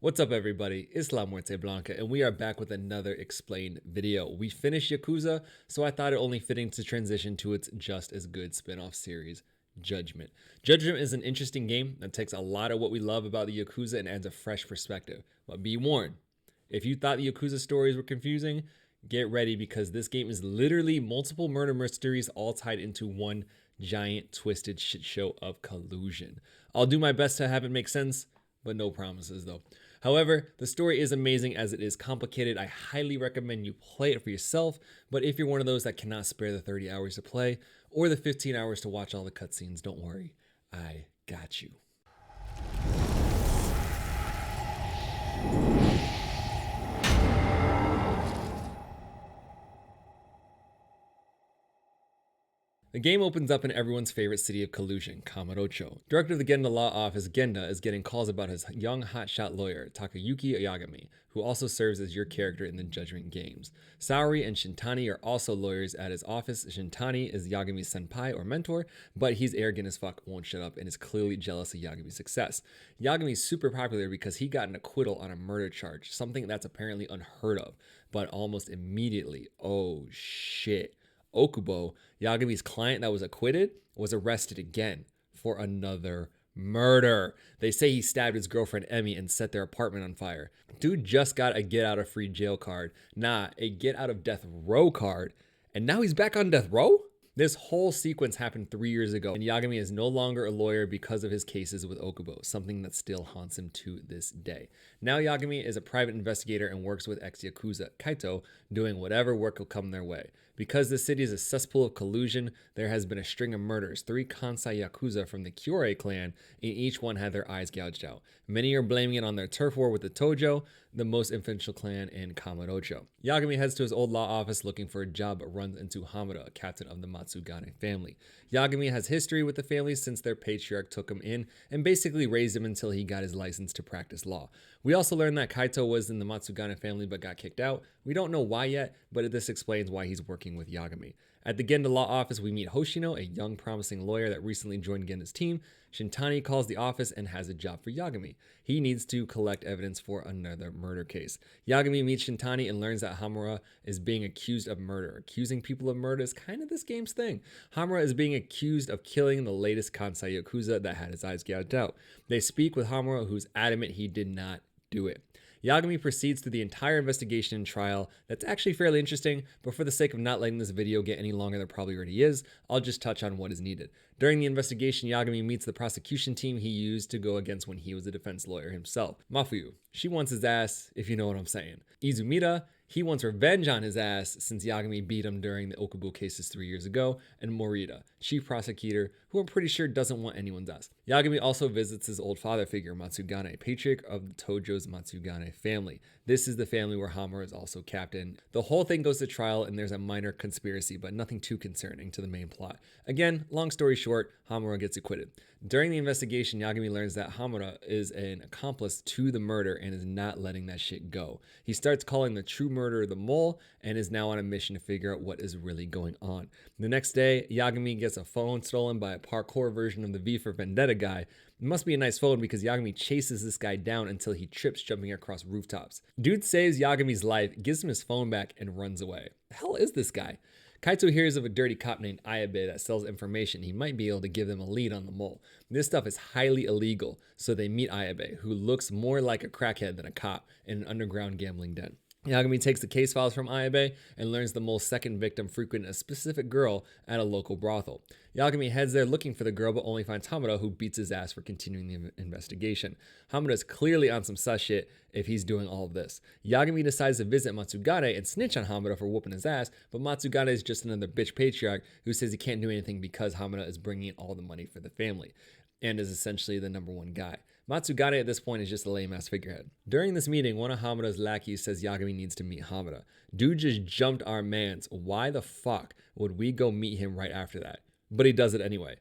What's up everybody, it's LaMuerteBlanca and we are back with another explained video. We finished Yakuza, so I thought it only fitting to transition to its just as good spin-off series, Judgment. Judgment is an interesting game that takes a lot of what we love about the Yakuza and adds a fresh perspective. But be warned, if you thought the Yakuza stories were confusing, get ready because this game is literally multiple murder mysteries all tied into one giant twisted shit show of collusion. I'll do my best to have it make sense, but no promises though. However, the story is amazing as it is complicated. I highly recommend you play it for yourself, but if you're one of those that cannot spare the 30 hours to play or the 15 hours to watch all the cutscenes, don't worry, I got you. The game opens up in everyone's favorite city of collusion, Kamurocho. Director of the Genda Law Office, Genda, is getting calls about his young hotshot lawyer, Takayuki Yagami, who also serves as your character in the Judgment games. Saori and Shintani are also lawyers at his office. Shintani is Yagami's senpai or mentor, but he's arrogant as fuck, won't shut up, and is clearly jealous of Yagami's success. Yagami's super popular because he got an acquittal on a murder charge, something that's apparently unheard of, but almost immediately, oh shit. Okubo, Yagami's client that was acquitted, was arrested again for another murder. They say he stabbed his girlfriend Emmy and set their apartment on fire. Dude just got a get out of free jail card, a get out of death row card, and now he's back on death row? This whole sequence happened 3 years ago, and Yagami is no longer a lawyer because of his cases with Okubo, something that still haunts him to this day. Now Yagami is a private investigator and works with ex-Yakuza, Kaito, doing whatever work will come their way. Because the city is a cesspool of collusion, there has been a string of murders. 3 Kansai Yakuza from the Kyorei clan, and each one had their eyes gouged out. Many are blaming it on their turf war with the Tojo, the most influential clan in Kamurocho. Yagami heads to his old law office looking for a job but runs into Hamura, a captain of the Matsugane family. Yagami has history with the family since their patriarch took him in and basically raised him until he got his license to practice law. We also learned that Kaito was in the Matsugane family but got kicked out. We don't know why yet, but this explains why he's working with Yagami. At the Genda Law Office, we meet Hoshino, a young promising lawyer that recently joined Genda's team. Shintani calls the office and has a job for Yagami. He needs to collect evidence for another murder case. Yagami meets Shintani and learns that Hamura is being accused of murder. Accusing people of murder is kind of this game's thing. Hamura is being accused of killing the latest Kansai Yakuza that had his eyes gouged out. They speak with Hamura, who's adamant he did not do it. Yagami proceeds through the entire investigation and trial. That's actually fairly interesting, but for the sake of not letting this video get any longer than it probably already is, I'll just touch on what is needed. During the investigation, Yagami meets the prosecution team he used to go against when he was a defense lawyer himself. Mafuyu, she wants his ass, if you know what I'm saying. Izumida, he wants revenge on his ass since Yagami beat him during the Okubo cases 3 years ago, and Morita, chief prosecutor, who I'm pretty sure doesn't want anyone's ass. Yagami also visits his old father figure, Matsugane, patriarch of the Tojo's Matsugane family. This is the family where Hamura is also captain. The whole thing goes to trial and there's a minor conspiracy, but nothing too concerning to the main plot. Again, long story short, Hamura gets acquitted. During the investigation, Yagami learns that Hamura is an accomplice to the murder and is not letting that shit go. He starts calling the true murderer the mole and is now on a mission to figure out what is really going on. The next day, Yagami gets a phone stolen by a parkour version of the V for Vendetta guy. It must be a nice phone because Yagami chases this guy down until he trips jumping across rooftops. Dude saves Yagami's life, gives him his phone back, and runs away. The hell is this guy? Kaito hears of a dirty cop named Ayabe that sells information. He might be able to give them a lead on the mole. This stuff is highly illegal, so they meet Ayabe, who looks more like a crackhead than a cop in an underground gambling den. Yagami takes the case files from Ayabe and learns the mole's second victim frequented a specific girl at a local brothel. Yagami heads there looking for the girl but only finds Hamura, who beats his ass for continuing the investigation. Hamura is clearly on some sus shit if he's doing all of this. Yagami decides to visit Matsugane and snitch on Hamura for whooping his ass, but Matsugane is just another bitch patriarch who says he can't do anything because Hamura is bringing in all the money for the family and is essentially the number one guy. Matsugane at this point is just a lame-ass figurehead. During this meeting, one of Hamura's lackeys says Yagami needs to meet Hamura. Dude just jumped our mans. Why the fuck would we go meet him right after that? But he does it anyway.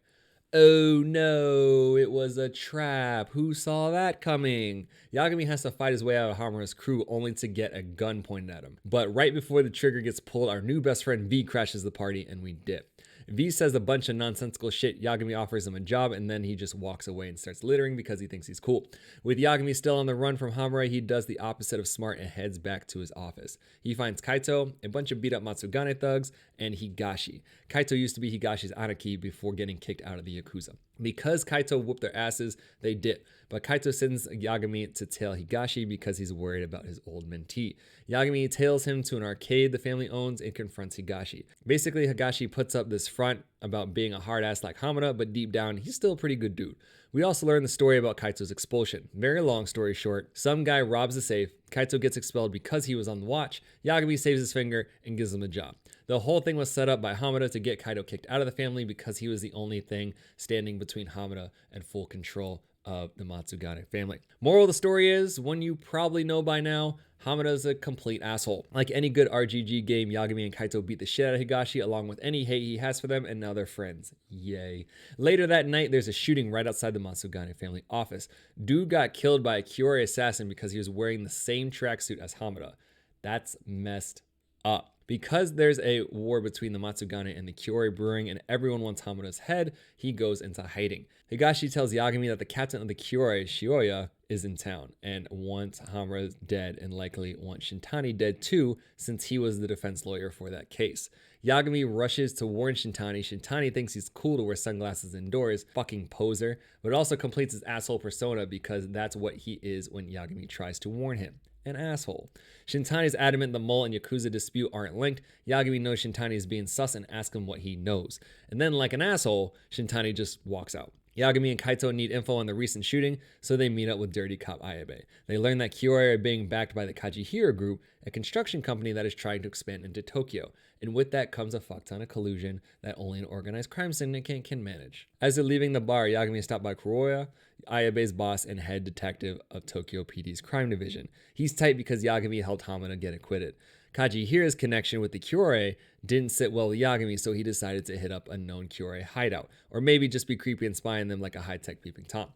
Oh no, it was a trap. Who saw that coming? Yagami has to fight his way out of Hamura's crew only to get a gun pointed at him. But right before the trigger gets pulled, our new best friend V crashes the party and we dip. V says a bunch of nonsensical shit. Yagami offers him a job, and then he just walks away and starts littering because he thinks he's cool. With Yagami still on the run from Hamura, he does the opposite of smart and heads back to his office. He finds Kaito, a bunch of beat up Matsugane thugs, and Higashi. Kaito used to be Higashi's Anaki before getting kicked out of the Yakuza. Because Kaito whooped their asses, they dip. But Kaito sends Yagami to tail Higashi because he's worried about his old mentee. Yagami tails him to an arcade the family owns and confronts Higashi. Basically, Higashi puts up this front about being a hard ass like Hamura, but deep down, he's still a pretty good dude. We also learn the story about Kaito's expulsion. Very long story short, some guy robs a safe, Kaito gets expelled because he was on the watch, Yagami saves his finger and gives him a job. The whole thing was set up by Hamura to get Kaito kicked out of the family because he was the only thing standing between Hamura and full control of the Matsugane family. Moral of the story is, one you probably know by now, Hamura's a complete asshole. Like any good RGG game, Yagami and Kaito beat the shit out of Higashi along with any hate he has for them, and now they're friends. Yay. Later that night, there's a shooting right outside the Matsugane family office. Dude got killed by a Kyorei assassin because he was wearing the same tracksuit as Hamura. That's messed up. Because there's a war between the Matsugane and the Kyorei brewing and everyone wants Hamura's head, he goes into hiding. Higashi tells Yagami that the captain of the Kyorei, Shioya, is in town and wants Hamura dead and likely wants Shintani dead too, since he was the defense lawyer for that case. Yagami rushes to warn Shintani. Shintani thinks he's cool to wear sunglasses indoors, fucking poser, but also completes his asshole persona because that's what he is when Yagami tries to warn him. An asshole. Shintani is adamant the mole and Yakuza dispute aren't linked. Yagami knows Shintani is being sus and asks him what he knows. And then, like an asshole, Shintani just walks out. Yagami and Kaito need info on the recent shooting, so they meet up with Dirty Cop Ayabe. They learn that Kyorei are being backed by the Kajihira Group, a construction company that is trying to expand into Tokyo. And with that comes a fuck ton of collusion that only an organized crime syndicate can manage. As they're leaving the bar, Yagami is stopped by Kuroya, Ayabe's boss and head detective of Tokyo PD's crime division. He's tight because Yagami helped Hamura get acquitted. Kajihira's connection with the Kyorei didn't sit well with Yagami, so he decided to hit up a known Kyorei hideout, or maybe just be creepy and spy on them like a high-tech peeping Tom.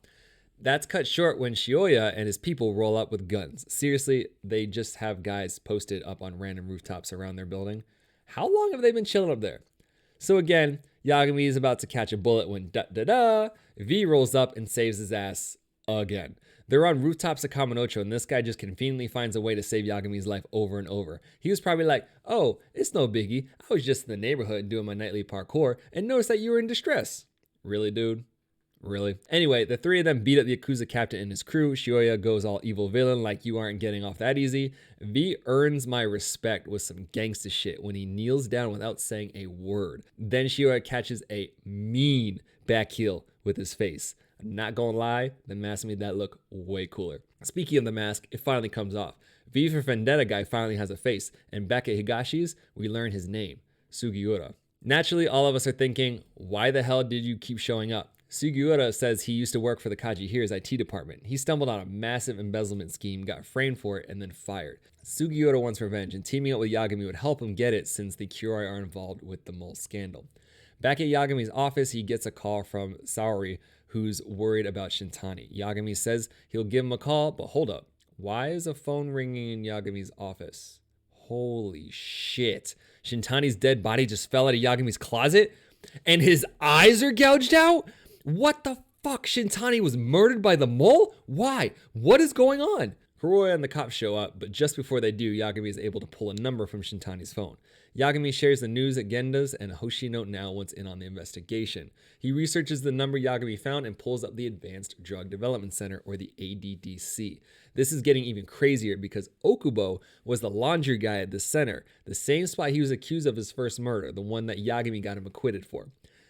That's cut short when Shioya and his people roll up with guns. Seriously, they just have guys posted up on random rooftops around their building. How long have they been chilling up there? So again, Yagami is about to catch a bullet when V rolls up and saves his ass again. They're on rooftops of Kamurocho, and this guy just conveniently finds a way to save Yagami's life over and over. He was probably like, oh, it's no biggie. I was just in the neighborhood doing my nightly parkour and noticed that you were in distress. Really, dude? Really? Anyway, the three of them beat up the Yakuza captain and his crew. Shioya goes all evil villain like you aren't getting off that easy. V earns my respect with some gangsta shit when he kneels down without saying a word. Then Shioya catches a mean back heel with his face. I'm not gonna lie, the mask made that look way cooler. Speaking of the mask, it finally comes off. V for Vendetta guy finally has a face, and back at Higashi's, we learn his name, Sugiura. Naturally, all of us are thinking, why the hell did you keep showing up? Sugiura says he used to work for the Kajihira's IT department. He stumbled on a massive embezzlement scheme, got framed for it, and then fired. Sugiura wants revenge, and teaming up with Yagami would help him get it since the Kyorei are involved with the mole scandal. Back at Yagami's office, he gets a call from Saori, who's worried about Shintani. Yagami says he'll give him a call, but hold up. Why is a phone ringing in Yagami's office? Holy shit. Shintani's dead body just fell out of Yagami's closet? And his eyes are gouged out? What the fuck? Shintani was murdered by the mole? Why? What is going on? Kuroya and the cops show up, but just before they do, Yagami is able to pull a number from Shintani's phone. Yagami shares the news at Genda's, and Hoshino now wants in on the investigation. He researches the number Yagami found and pulls up the Advanced Drug Development Center, or the ADDC. This is getting even crazier because Okubo was the laundry guy at the center, the same spot he was accused of his first murder, the one that Yagami got him acquitted for.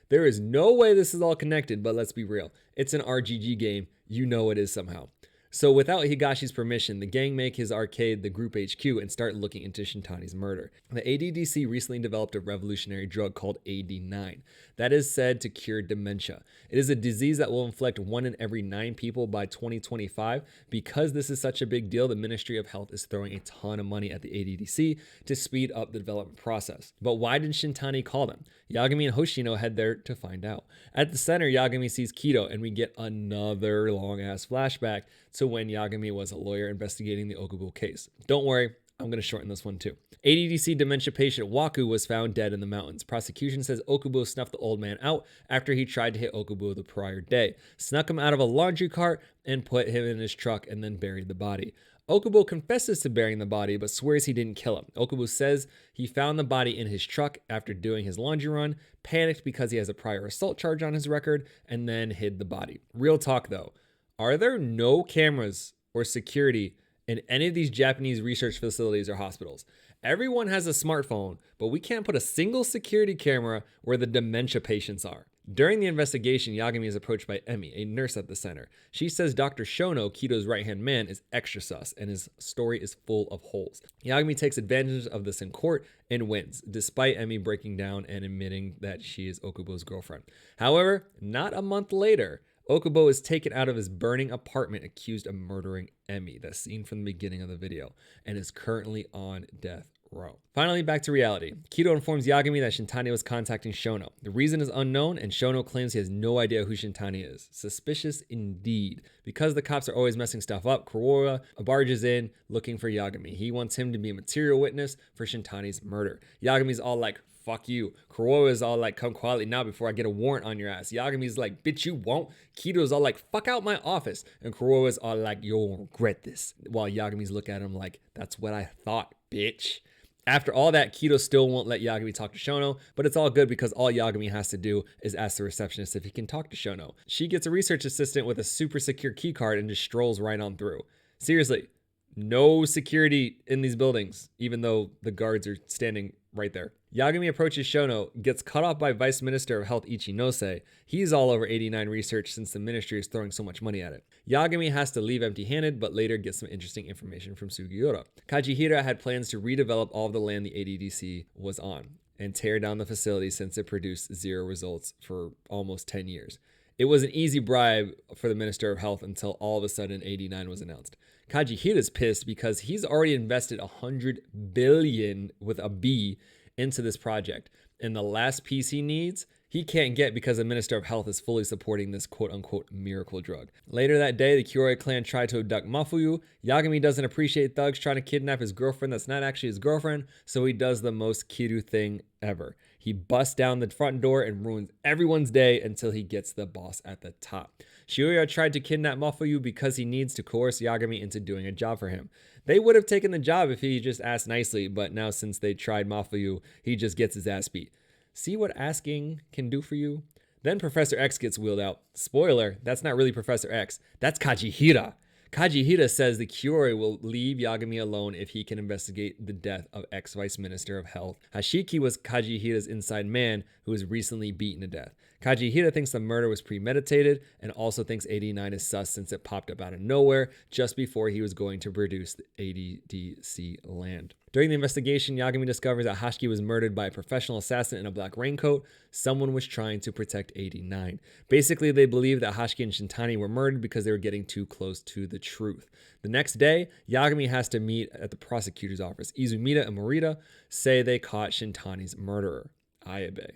There is no way this is all connected, but let's be real. It's an RGG game. You know it is somehow. So without Higashi's permission, the gang make his arcade the group HQ and start looking into Shintani's murder. The ADDC recently developed a revolutionary drug called AD9 that is said to cure dementia. It is a disease that will inflict 1 in every 9 people by 2025. Because this is such a big deal, the Ministry of Health is throwing a ton of money at the ADDC to speed up the development process. But why did Shintani call them? Yagami and Hoshino head there to find out. At the center, Yagami sees Kido, and we get another long-ass flashback to when Yagami was a lawyer investigating the Okubo case. Don't worry, I'm going to shorten this one too. ADDC dementia patient Waku was found dead in the mountains. Prosecution says Okubo snuffed the old man out after he tried to hit Okubo the prior day, snuck him out of a laundry cart and put him in his truck and then buried the body. Okubo confesses to burying the body but swears he didn't kill him. Okubo says he found the body in his truck after doing his laundry run, panicked because he has a prior assault charge on his record, and then hid the body. Real talk though, are there no cameras or security in any of these Japanese research facilities or hospitals? Everyone has a smartphone, but we can't put a single security camera where the dementia patients are. During the investigation, Yagami is approached by Emi, a nurse at the center. She says Dr. Shono, Kito's right-hand man, is extra sus, and his story is full of holes. Yagami takes advantage of this in court and wins, despite Emi breaking down and admitting that she is Okubo's girlfriend. However, not a month later, Okubo is taken out of his burning apartment accused of murdering Emi, that's seen from the beginning of the video, and is currently on death row. Finally, back to reality. Kito informs Yagami that Shintani was contacting Shono. The reason is unknown, and Shono claims he has no idea who Shintani is. Suspicious indeed. Because the cops are always messing stuff up, Kuroda barges in looking for Yagami. He wants him to be a material witness for Shintani's murder. Yagami's all like, fuck you. Kuroda is all like, come quietly now before I get a warrant on your ass. Yagami's like, bitch, you won't. Kito's all like, fuck out my office. And Kuroda's all like, you'll regret this. While Yagami's looking at him like, that's what I thought, bitch. After all that, Kito still won't let Yagami talk to Shono, but it's all good because all Yagami has to do is ask the receptionist if he can talk to Shono. She gets a research assistant with a super secure key card and just strolls right on through. Seriously, no security in these buildings, even though the guards are standing right there. Yagami approaches Shono, gets cut off by Vice Minister of Health Ichinose. He's all over 89 research since the ministry is throwing so much money at it. Yagami has to leave empty-handed, but later gets some interesting information from Sugiura. Kajihira had plans to redevelop all of the land the ADDC was on and tear down the facility since it produced zero results for almost 10 years. It was an easy bribe for the Minister of Health until all of a sudden 89 was announced. Kajihira's pissed because he's already invested 100 billion with a B into this project, and the last piece he needs, he can't get because the Minister of Health is fully supporting this quote-unquote miracle drug. Later that day, the Kyorei clan tried to abduct Mafuyu. Yagami doesn't appreciate thugs trying to kidnap his girlfriend that's not actually his girlfriend, so he does the most Kiru thing ever. He busts down the front door and ruins everyone's day until he gets the boss at the top. Shibuya tried to kidnap Mafuyu because he needs to coerce Yagami into doing a job for him. They would have taken the job if he just asked nicely, but now since they tried Mafuyu, he just gets his ass beat. See what asking can do for you? Then Professor X gets wheeled out. Spoiler, that's not really Professor X, that's Kajihira. Kajihira says the Kyorei will leave Yagami alone if he can investigate the death of ex-Vice Minister of Health. Hashiki was Kajihira's inside man who was recently beaten to death. Kajihira thinks the murder was premeditated and also thinks 89 is sus since it popped up out of nowhere just before he was going to produce the ADDC land. During the investigation, Yagami discovers that Hashiki was murdered by a professional assassin in a black raincoat. Someone was trying to protect 89. Basically, they believe that Hashiki and Shintani were murdered because they were getting too close to the truth. The next day, Yagami has to meet at the prosecutor's office. Izumida and Morita say they caught Shintani's murderer, Ayabe.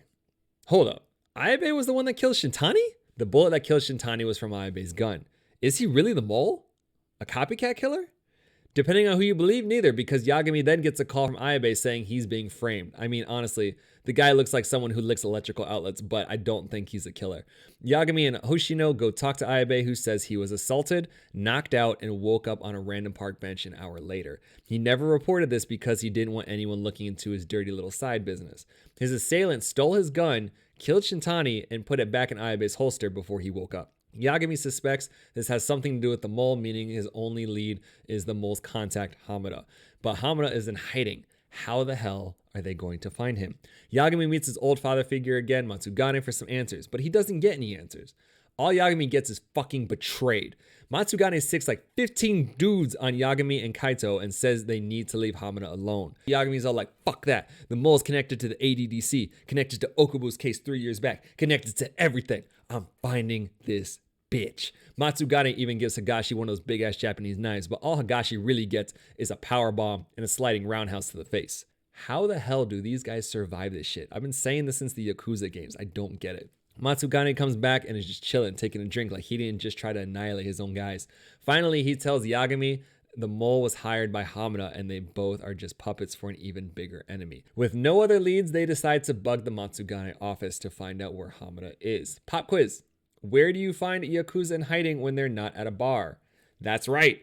Hold up. Ayabe was the one that killed Shintani? The bullet that killed Shintani was from Ayabe's gun. Is he really the mole? A copycat killer? Depending on who you believe, neither, because Yagami then gets a call from Ayabe saying he's being framed. I mean, honestly, the guy looks like someone who licks electrical outlets, but I don't think he's a killer. Yagami and Hoshino go talk to Ayabe, who says he was assaulted, knocked out, and woke up on a random park bench an hour later. He never reported this because he didn't want anyone looking into his dirty little side business. His assailant stole his gun, killed Shintani, and put it back in Ayabe's holster before he woke up. Yagami suspects this has something to do with the mole, meaning his only lead is the mole's contact, Hamada. But Hamada is in hiding. How the hell are they going to find him? Yagami meets his old father figure again, Matsugane, for some answers, but he doesn't get any answers. All Yagami gets is fucking betrayed. Matsugane sticks like 15 dudes on Yagami and Kaito and says they need to leave Hamada alone. Yagami's all like, fuck that. The mole's connected to the ADDC, connected to Okubo's case 3 years back, connected to everything. I'm finding this bitch. Matsugane even gives Higashi one of those big ass Japanese knives, but all Higashi really gets is a power bomb and a sliding roundhouse to the face. How the hell do these guys survive this shit? I've been saying this since the Yakuza games. I don't get it. Matsugane comes back and is just chilling, taking a drink like he didn't just try to annihilate his own guys. Finally, he tells Yagami The mole was hired by Hamada, and they both are just puppets for an even bigger enemy. With no other leads, they decide to bug the Matsugane office to find out where Hamada is. Pop quiz. Where do you find Yakuza in hiding when they're not at a bar? That's right,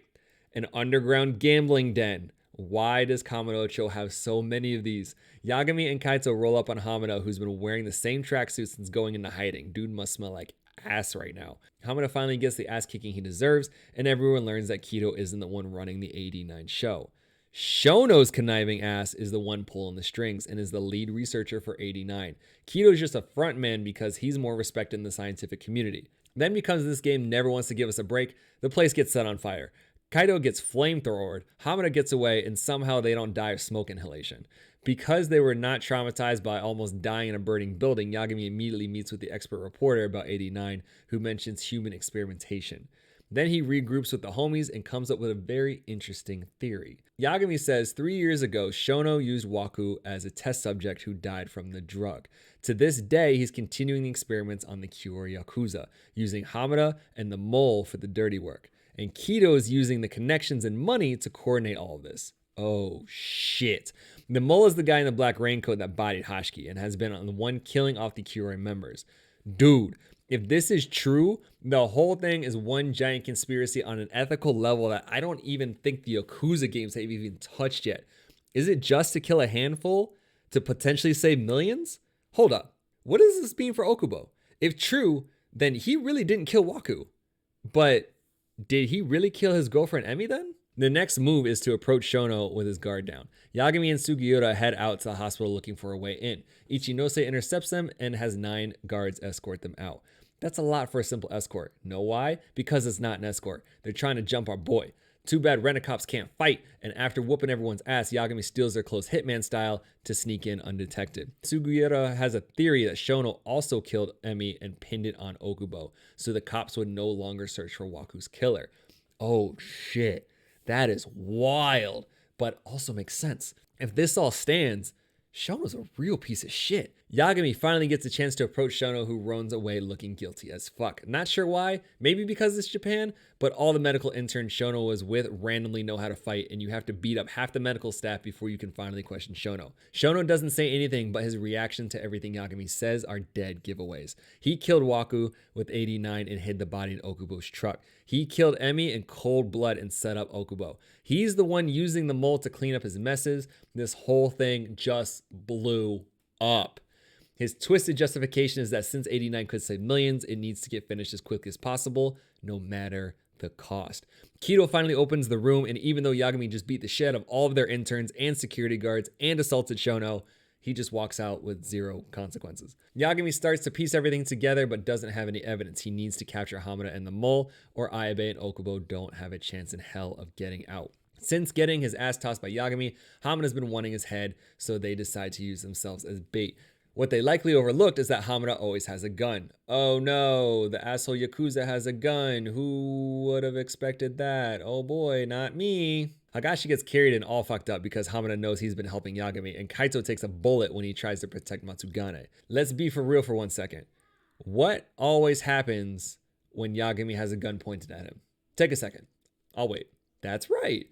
an underground gambling den. Why does Kamurocho have so many of these? Yagami and Kaito roll up on Hamada, who's been wearing the same tracksuit since going into hiding. Dude must smell like ass right now. Hamada finally gets the ass kicking he deserves, and everyone learns that Kido isn't the one running the 89 show. Shono's conniving ass is the one pulling the strings and is the lead researcher for 89. Kido's just a front man because he's more respected in the scientific community. Then because this game never wants to give us a break, the place gets set on fire. Kaito gets flamethrowered, Hamada gets away, and somehow they don't die of smoke inhalation. Because they were not traumatized by almost dying in a burning building, Yagami immediately meets with the expert reporter about 89, who mentions human experimentation. Then he regroups with the homies and comes up with a very interesting theory. Yagami says 3 years ago, Shono used Waku as a test subject who died from the drug. To this day, he's continuing the experiments on the Kyoto Yakuza, using Hamada and the mole for the dirty work. And Kido is using the connections and money to coordinate all of this. Oh shit. The mole is the guy in the black raincoat that bodied Hashiki and has been on the one killing off the Kyorei members. Dude, if this is true, the whole thing is one giant conspiracy on an ethical level that I don't even think the Yakuza games have even touched yet. Is it just to kill a handful to potentially save millions? Hold up. What does this mean for Okubo? If true, then he really didn't kill Waku. But did he really kill his girlfriend Emi then? The next move is to approach Shono with his guard down. Yagami and Sugiura head out to the hospital looking for a way in. Ichinose intercepts them and has 9 guards escort them out. That's a lot for a simple escort. Know why? Because it's not an escort. They're trying to jump our boy. Too bad rent-a-cops can't fight, and after whooping everyone's ass, Yagami steals their clothes Hitman style to sneak in undetected. Sugiura has a theory that Shono also killed Emi and pinned it on Okubo, so the cops would no longer search for Waku's killer. Oh shit. That is wild, but also makes sense. If this all stands, Shono's a real piece of shit. Yagami finally gets a chance to approach Shono, who runs away looking guilty as fuck. Not sure why, maybe because it's Japan, but all the medical interns Shono was with randomly know how to fight, and you have to beat up half the medical staff before you can finally question Shono. Shono doesn't say anything, but his reaction to everything Yagami says are dead giveaways. He killed Waku with 89 and hid the body in Okubo's truck. He killed Emi in cold blood and set up Okubo. He's the one using the mole to clean up his messes. This whole thing just blew up. His twisted justification is that since 89 could save millions, it needs to get finished as quickly as possible, no matter the cost. Kido finally opens the room, and even though Yagami just beat the shit out of all of their interns and security guards and assaulted Shono, he just walks out with 0 consequences. Yagami starts to piece everything together, but doesn't have any evidence. He needs to capture Hamada and the mole, or Ayabe and Okubo don't have a chance in hell of getting out. Since getting his ass tossed by Yagami, Hamada's been wanting his head, so they decide to use themselves as bait. What they likely overlooked is that Hamada always has a gun. Oh no, the asshole Yakuza has a gun. Who would have expected that? Oh boy, not me. Hagashi gets carried and all fucked up because Hamada knows he's been helping Yagami, and Kaito takes a bullet when he tries to protect Matsugane. Let's be for real for 1 second. What always happens when Yagami has a gun pointed at him? Take a second. I'll wait. That's right.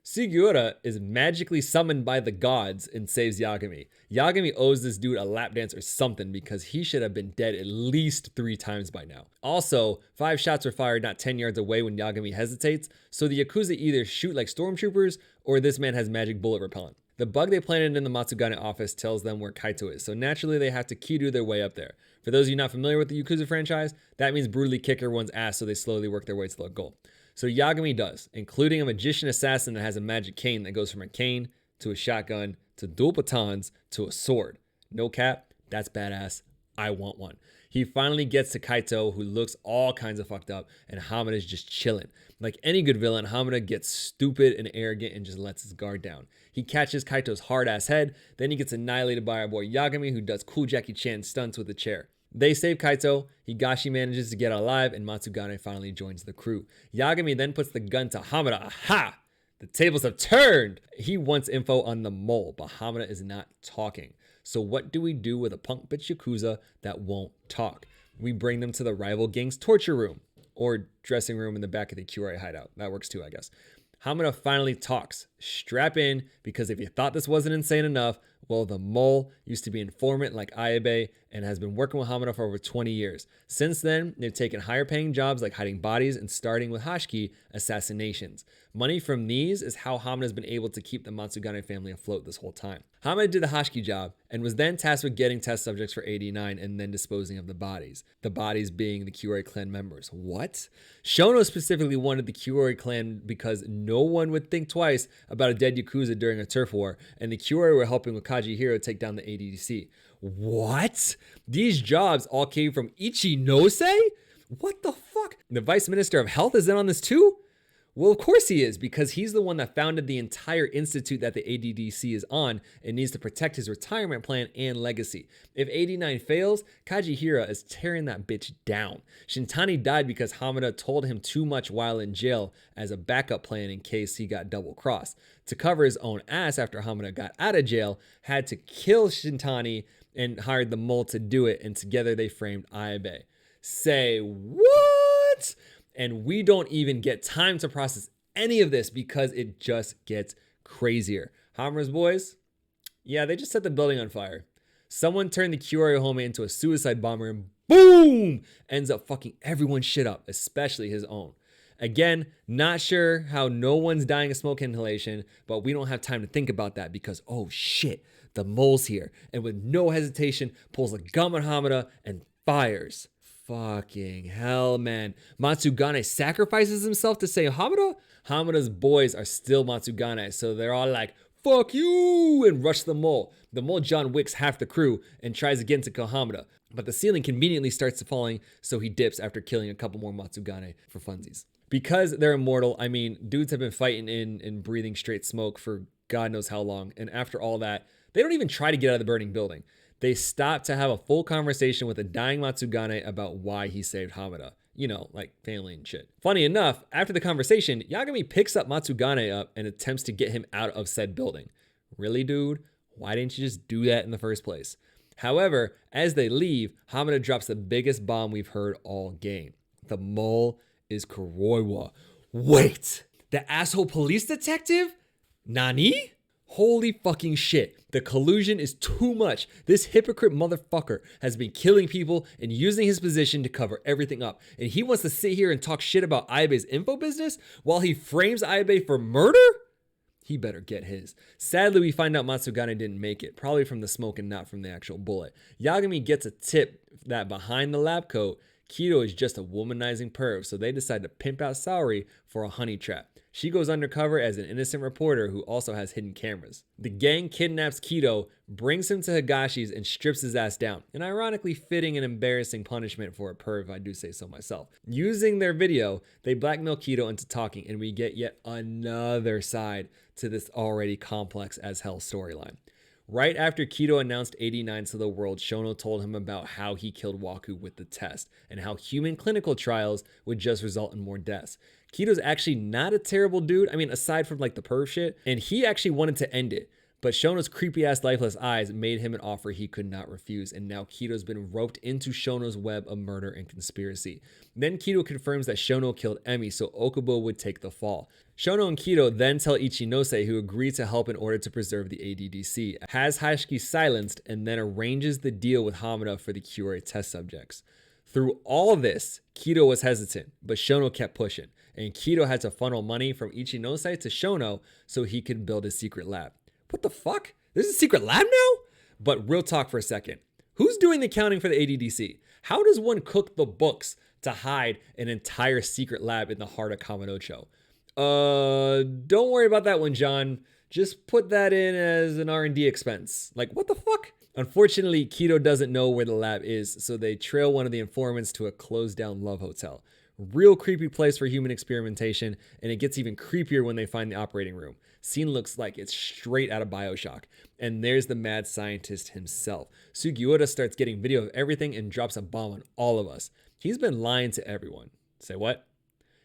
Sugiura is magically summoned by the gods and saves Yagami. Yagami owes this dude a lap dance or something because he should have been dead at least 3 times by now. Also, 5 shots were fired not 10 yards away when Yagami hesitates, so the Yakuza either shoot like stormtroopers or this man has magic bullet repellent. The bug they planted in the Matsugane office tells them where Kaito is, so naturally they have to Kido their way up there. For those of you not familiar with the Yakuza franchise, that means brutally kick everyone's ass so they slowly work their way to the goal. So Yagami does, including a magician assassin that has a magic cane that goes from a cane to a shotgun to dual batons to a sword. No cap, that's badass. I want one. He finally gets to Kaito, who looks all kinds of fucked up, and Hamada is just chilling. Like any good villain, Hamada gets stupid and arrogant and just lets his guard down. He catches Kaito's hard-ass head, then he gets annihilated by our boy Yagami, who does cool Jackie Chan stunts with a chair. They save Kaito, Higashi manages to get out alive, and Matsugane finally joins the crew. Yagami then puts the gun to Hamada. Aha! The tables have turned! He wants info on the mole, but Hamada is not talking. So what do we do with a punk bitch Yakuza that won't talk? We bring them to the rival gang's torture room, or dressing room in the back of the Kyorei hideout. That works too, I guess. Hamada finally talks. Strap in, because if you thought this wasn't insane enough, well, the mole used to be informant like Ayabe and has been working with Hamada for over 20 years. Since then, they've taken higher paying jobs like hiding bodies and starting with Hashiki, assassinations. Money from these is how Hamada has been able to keep the Matsugane family afloat this whole time. Hamada did the Hashiki job and was then tasked with getting test subjects for 89 and then disposing of the bodies. The bodies being the Kiori clan members. What? Shono specifically wanted the Kiori clan because no one would think twice about a dead Yakuza during a turf war, and the Kiori were helping with Kajihiro take down the ADDC. What? These jobs all came from Ichinose? What the fuck? The Vice Minister of Health is in on this too? Well, of course he is, because he's the one that founded the entire institute that the ADDC is on and needs to protect his retirement plan and legacy. If 89 fails, Kajihira is tearing that bitch down. Shintani died because Hamada told him too much while in jail as a backup plan in case he got double-crossed. To cover his own ass after Hamada got out of jail, had to kill Shintani and hired the mole to do it, and together they framed Ayabe. Say what? And we don't even get time to process any of this because it just gets crazier. Hammer's boys, yeah, they just set the building on fire. Someone turned the Kiori home into a suicide bomber and boom! Ends up fucking everyone's shit up, especially his own. Again, not sure how no one's dying of smoke inhalation, but we don't have time to think about that because, oh shit, the mole's here. And with no hesitation, pulls a gun on Hamada and fires. Fucking hell, man. Matsugane sacrifices himself to save Hamada? Hamada's boys are still Matsugane, so they're all like, fuck you, and rush the mole. The mole John Wicks half the crew and tries again to kill Hamada, but the ceiling conveniently starts falling, so he dips after killing a couple more Matsugane for funsies. Because they're immortal, I mean, dudes have been fighting in and breathing straight smoke for God knows how long, and after all that, they don't even try to get out of the burning building. They stop to have a full conversation with a dying Matsugane about why he saved Hamada. You know, like family and shit. Funny enough, after the conversation, Yagami picks up Matsugane up and attempts to get him out of said building. Really, dude? Why didn't you just do that in the first place? However, as they leave, Hamada drops the biggest bomb we've heard all game. The mole is Kuroiwa. Wait! The asshole police detective? Nani? Holy fucking shit. The collusion is too much. This hypocrite motherfucker has been killing people and using his position to cover everything up. And he wants to sit here and talk shit about Ayabe's info business while he frames Ayabe for murder? He better get his. Sadly, we find out Matsugane didn't make it, probably from the smoke and not from the actual bullet. Yagami gets a tip that behind the lab coat, Kido is just a womanizing perv, so they decide to pimp out Saori for a honey trap. She goes undercover as an innocent reporter who also has hidden cameras. The gang kidnaps Kido, brings him to Higashi's, and strips his ass down. An ironically fitting and embarrassing punishment for a perv, if I do say so myself. Using their video, they blackmail Kido into talking, and we get yet another side to this already complex as hell storyline. Right after Kido announced 89 to the world, Shono told him about how he killed Waku with the test, and how human clinical trials would just result in more deaths. Kido's actually not a terrible dude, I mean, aside from like the perv shit, and he actually wanted to end it. But Shono's creepy ass lifeless eyes made him an offer he could not refuse, and now Kido's been roped into Shono's web of murder and conspiracy. Then Kido confirms that Shono killed Emi so Okubo would take the fall. Shono and Kido then tell Ichinose, who agreed to help in order to preserve the ADDC, has Hashiki silenced, and then arranges the deal with Hamada for the Kiori test subjects. Through all this, Kido was hesitant, but Shono kept pushing, and Kido had to funnel money from Ichinose to Shono so he could build his secret lab. What the fuck? There's a secret lab now? But real talk for a second. Who's doing the accounting for the ADDC? How does one cook the books to hide an entire secret lab in the heart of Kamurocho? Don't worry about that one, John. Just put that in as an R&D expense. Like, what the fuck? Unfortunately, Kido doesn't know where the lab is, so they trail one of the informants to a closed down love hotel. Real creepy place for human experimentation, and it gets even creepier when they find the operating room. Scene looks like it's straight out of BioShock. And there's the mad scientist himself. Sugiura starts getting video of everything and drops a bomb on all of us. He's been lying to everyone. Say what?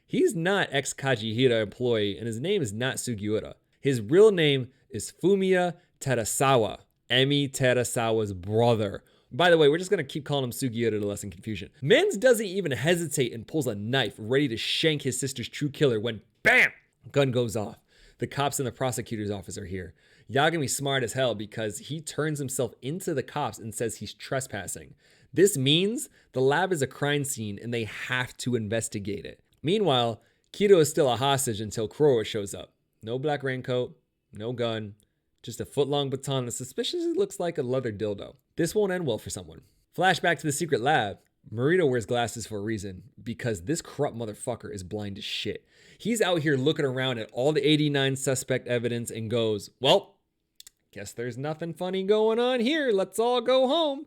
He's not ex-Kajihira employee, and his name is not Sugiura. His real name is Fumiya Terasawa, Emi Terasawa's brother. By the way, we're just going to keep calling him Sugiura to lessen confusion. Mans doesn't even hesitate and pulls a knife ready to shank his sister's true killer when BAM! Gun goes off. The cops and the prosecutor's office are here. Yagami's smart as hell because he turns himself into the cops and says he's trespassing. This means the lab is a crime scene and they have to investigate it. Meanwhile, Kido is still a hostage until Kurowa shows up. No black raincoat, no gun, just a foot-long baton that suspiciously looks like a leather dildo. This won't end well for someone. Flashback to the secret lab. Morita wears glasses for a reason, because this corrupt motherfucker is blind as shit. He's out here looking around at all the 89 suspect evidence and goes, well, guess there's nothing funny going on here. Let's all go home.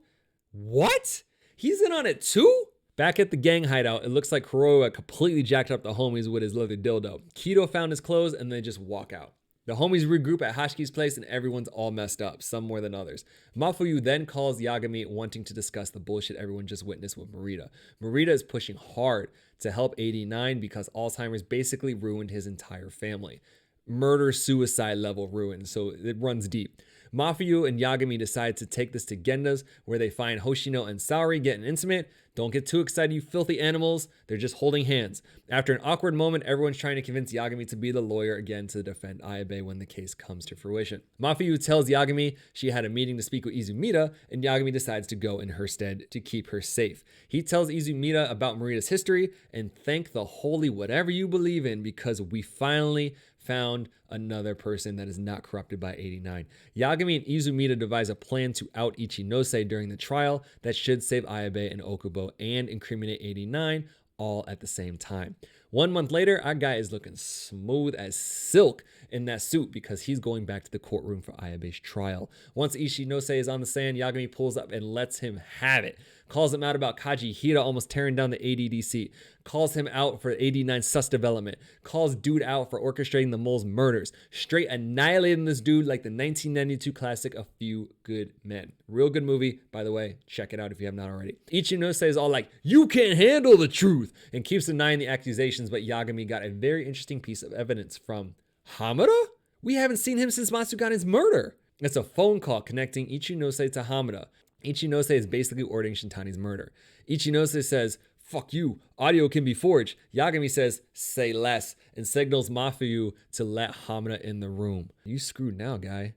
What? He's in on it too? Back at the gang hideout, it looks like Kurowa completely jacked up the homies with his leather dildo. Kido found his clothes and they just walk out. The homies regroup at Hashiki's place and everyone's all messed up, some more than others. Mafuyu then calls Yagami wanting to discuss the bullshit everyone just witnessed with Morita. Morita is pushing hard to help 89 because Alzheimer's basically ruined his entire family. Murder-suicide level ruin, so it runs deep. Mafuyu and Yagami decide to take this to Genda's, where they find Hoshino and Saori getting intimate. Don't get too excited, you filthy animals. They're just holding hands. After an awkward moment, everyone's trying to convince Yagami to be the lawyer again to defend Ayabe when the case comes to fruition. Mafuyu tells Yagami she had a meeting to speak with Izumida, and Yagami decides to go in her stead to keep her safe. He tells Izumida about Morita's history and thank the holy whatever you believe in because we finally found another person that is not corrupted by 89. Yagami and Izumida devise a plan to out Ichinose during the trial that should save Ayabe and Okubo and incriminate 89 all at the same time. 1 month later, our guy is looking smooth as silk in that suit because he's going back to the courtroom for Ayabe's trial. Once Ichinose is on the stand, Yagami pulls up and lets him have it. Calls him out about Kaji Hira almost tearing down the ADDC. Calls him out for 89 sus development. Calls dude out for orchestrating the mole's murders. Straight annihilating this dude like the 1992 classic A Few Good Men. Real good movie, by the way. Check it out if you have not already. Ichinose is all like, you can't handle the truth, and keeps denying the accusations, but Yagami got a very interesting piece of evidence from Hamada? We haven't seen him since Matsugane's murder. It's a phone call connecting Ichinose to Hamada. Ichinose is basically ordering Shintani's murder. Ichinose says, fuck you, audio can be forged. Yagami says, say less, and signals Mafuyu to let Hamada in the room. You screwed now, guy.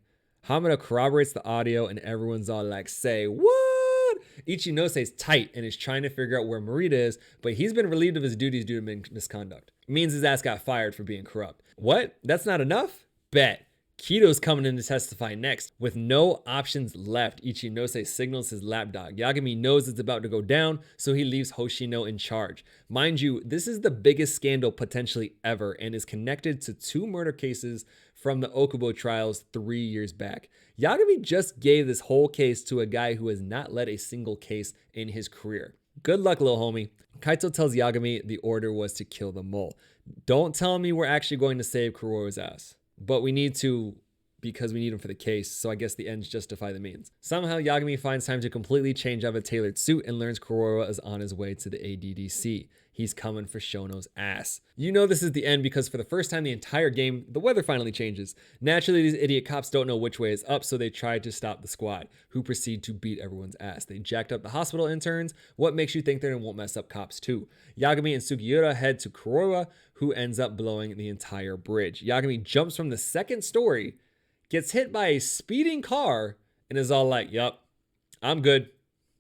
Hamada corroborates the audio and everyone's all like, say what? Ichinose is tight and is trying to figure out where Morita is, but he's been relieved of his duties due to misconduct. It means his ass got fired for being corrupt. What? That's not enough? Bet. Kido's coming in to testify next. With no options left, Ichinose signals his lapdog. Yagami knows it's about to go down, so he leaves Hoshino in charge. Mind you, this is the biggest scandal potentially ever and is connected to 2 murder cases from the Okubo trials 3 years back. Yagami just gave this whole case to a guy who has not led a single case in his career. Good luck, little homie. Kaito tells Yagami the order was to kill the mole. Don't tell me we're actually going to save Kurowa's ass. But we need to because we need him for the case, so I guess the ends justify the means. Somehow Yagami finds time to completely change out of a tailored suit and learns Kurowa is on his way to the ADDC. He's coming for Shono's ass. You know this is the end because for the first time the entire game, the weather finally changes. Naturally, these idiot cops don't know which way is up, so they try to stop the squad, who proceed to beat everyone's ass. They jacked up the hospital interns. What makes you think they won't mess up cops too? Yagami and Sugiura head to Kurowa, who ends up blowing the entire bridge. Yagami jumps from the 2nd story, gets hit by a speeding car, and is all like, yup, I'm good.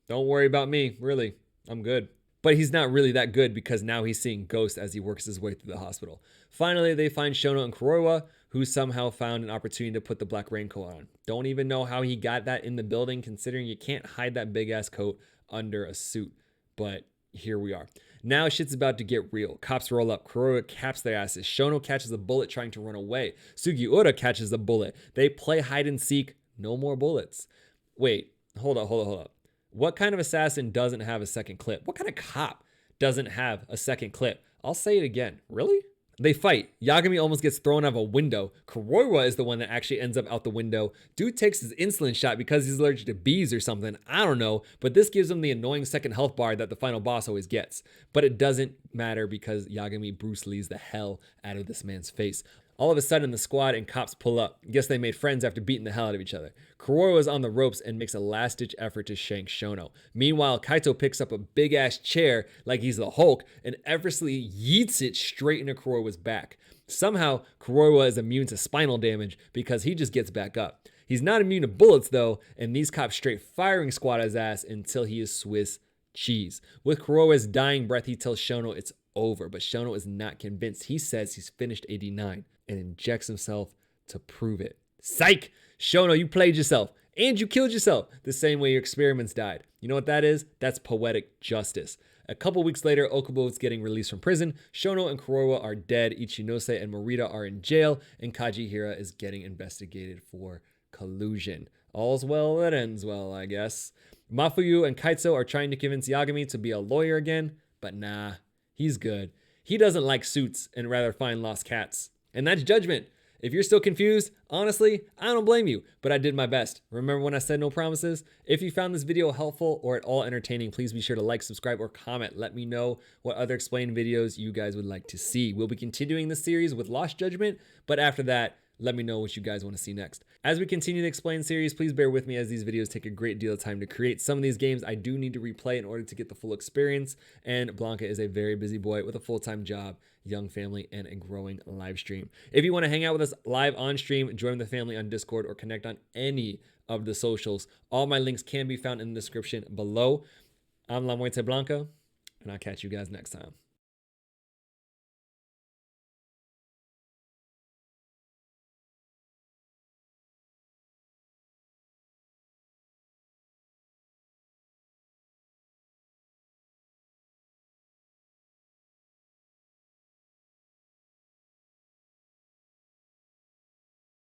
Don't worry about me, really. I'm good. But he's not really that good because now he's seeing ghosts as he works his way through the hospital. Finally, they find Shono and Kurowa, who somehow found an opportunity to put the black raincoat on. Don't even know how he got that in the building, considering you can't hide that big-ass coat under a suit. But here we are. Now shit's about to get real. Cops roll up. Kurowa caps their asses. Shono catches a bullet trying to run away. Sugiura catches a bullet. They play hide and seek. No more bullets. Wait, hold up. What kind of assassin doesn't have a second clip? What kind of cop doesn't have a second clip? I'll say it again. Really? They fight. Yagami almost gets thrown out of a window. Kurowa is the one that actually ends up out the window. Dude takes his insulin shot because he's allergic to bees or something. I don't know. But this gives him the annoying second health bar that the final boss always gets. But it doesn't matter because Yagami Bruce Lee's the hell out of this man's face. All of a sudden, the squad and cops pull up. Guess they made friends after beating the hell out of each other. Kuroiwa is on the ropes and makes a last-ditch effort to shank Shono. Meanwhile, Kaito picks up a big-ass chair like he's the Hulk and effortlessly yeets it straight into Kuroiwa's back. Somehow, Kuroiwa is immune to spinal damage because he just gets back up. He's not immune to bullets, though, and these cops straight firing squad his ass until he is Swiss cheese. With Kuroiwa's dying breath, he tells Shono it's over, but Shono is not convinced. He says he's finished 89 and injects himself to prove it. Psych! Shono, you played yourself and you killed yourself the same way your experiments died. You know what that is? That's poetic justice. A couple weeks later, Okubo is getting released from prison. Shono and Kuroiwa are dead. Ichinose and Morita are in jail, and Kajihira is getting investigated for collusion. All's well that ends well, I guess. Mafuyu and Kaitsu are trying to convince Yagami to be a lawyer again, but nah, he's good. He doesn't like suits and rather find lost cats. And that's judgment. If you're still confused, honestly, I don't blame you, but I did my best. Remember when I said no promises? If you found this video helpful or at all entertaining, please be sure to like, subscribe, or comment. Let me know what other explained videos you guys would like to see. We'll be continuing the series with Lost Judgment, but after that, let me know what you guys want to see next. As we continue the Explain series, please bear with me as these videos take a great deal of time to create. Some of these games I do need to replay in order to get the full experience, and Blanca is a very busy boy with a full-time job, young family, and a growing live stream. If you want to hang out with us live on stream, join the family on Discord, or connect on any of the socials, all my links can be found in the description below. I'm LaMuerteBlanca, and I'll catch you guys next time.